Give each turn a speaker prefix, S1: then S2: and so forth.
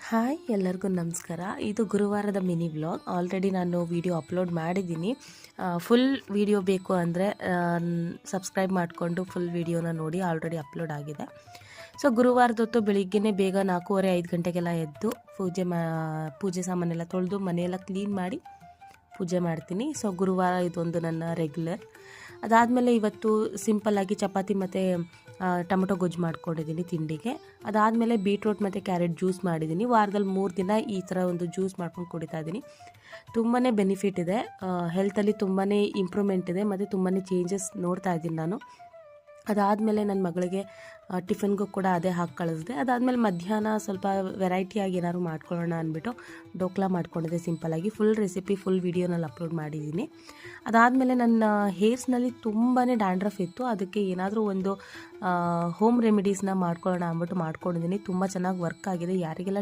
S1: Hi ಎಲ್ಲರಿಗೂ ನಮಸ್ಕಾರ. ಇದು ಗುರುವಾರದ ಮಿನಿ ವ್ಲಾಗ್. ಆಲ್ರೆಡಿ ನಾನು ವಿಡಿಯೋ ಅಪ್ಲೋಡ್ ಮಾಡಿದ್ದೀನಿ. ಫುಲ್ ವಿಡಿಯೋ ಬೇಕು ಅಂದರೆ ಸಬ್ಸ್ಕ್ರೈಬ್ ಮಾಡಿಕೊಂಡು ಫುಲ್ ವಿಡಿಯೋನ ನೋಡಿ. ಆಲ್ರೆಡಿ ಅಪ್ಲೋಡ್ ಆಗಿದೆ. ಸೊ ಗುರುವಾರದೊತ್ತು ಬೆಳಿಗ್ಗೆನೇ ಬೇಗ 4:30-5 ಗಂಟೆಗೆಲ್ಲ ಎದ್ದು ಪೂಜೆ ಸಾಮಾನೆಲ್ಲ ತೊಳೆದು ಮನೆಯೆಲ್ಲ ಕ್ಲೀನ್ ಮಾಡಿ ಪೂಜೆ ಮಾಡ್ತೀನಿ. ಸೊ ಗುರುವಾರ ಇದೊಂದು ನನ್ನ ರೆಗ್ಯುಲರ್. ಅದಾದಮೇಲೆ ಇವತ್ತು ಸಿಂಪಲ್ಲಾಗಿ ಚಪಾತಿ ಮತ್ತು ಟೊಮೊಟೊ ಗೊಜ್ಜು ಮಾಡ್ಕೊಂಡಿದ್ದೀನಿ ತಿಂಡಿಗೆ. ಅದಾದಮೇಲೆ ಬೀಟ್ರೂಟ್ ಮತ್ತು ಕ್ಯಾರೆಟ್ ಜ್ಯೂಸ್ ಮಾಡಿದ್ದೀನಿ. ವಾರದಲ್ಲಿ 3 ದಿನ ಈ ಥರ ಒಂದು ಜ್ಯೂಸ್ ಮಾಡ್ಕೊಂಡು ಕುಡಿತಾ ಇದ್ದೀನಿ. ತುಂಬಾ ಬೆನಿಫಿಟ್ ಇದೆ, ಹೆಲ್ತಲ್ಲಿ ತುಂಬಾ ಇಂಪ್ರೂವ್ಮೆಂಟ್ ಇದೆ ಮತ್ತು ತುಂಬಾ ಚೇಂಜಸ್ ನೋಡ್ತಾ ಇದ್ದೀನಿ ನಾನು. ಅದಾದಮೇಲೆ ನನ್ನ ಮಗಳಿಗೆ ಟಿಫನ್ಗೂ ಕೂಡ ಅದೇ ಹಾಕಿ ಕಳಿಸಿದೆ. ಅದಾದಮೇಲೆ ಮಧ್ಯಾಹ್ನ ಸ್ವಲ್ಪ ವೆರೈಟಿಯಾಗಿ ಏನಾದ್ರು ಮಾಡ್ಕೊಳ್ಳೋಣ ಅಂದ್ಬಿಟ್ಟು ಡೋಕ್ಲಾ ಮಾಡ್ಕೊಂಡಿದ್ದೆ ಸಿಂಪಲ್ಲಾಗಿ. ಫುಲ್ ರೆಸಿಪಿ ಫುಲ್ ವೀಡಿಯೋನಲ್ಲಿ ಅಪ್ಲೋಡ್ ಮಾಡಿದ್ದೀನಿ. ಅದಾದಮೇಲೆ ನನ್ನ ಹೇರ್ಸ್ನಲ್ಲಿ ತುಂಬಾ ಡ್ಯಾಂಡ್ರಫ್ ಇತ್ತು. ಅದಕ್ಕೆ ಏನಾದರೂ ಒಂದು ಹೋಮ್ ರೆಮಿಡೀಸ್ನ ಮಾಡ್ಕೊಳ್ಳೋಣ ಅಂದ್ಬಿಟ್ಟು ಮಾಡ್ಕೊಂಡಿದ್ದೀನಿ. ತುಂಬ ಚೆನ್ನಾಗಿ ವರ್ಕ್ ಆಗಿದೆ. ಯಾರಿಗೆಲ್ಲ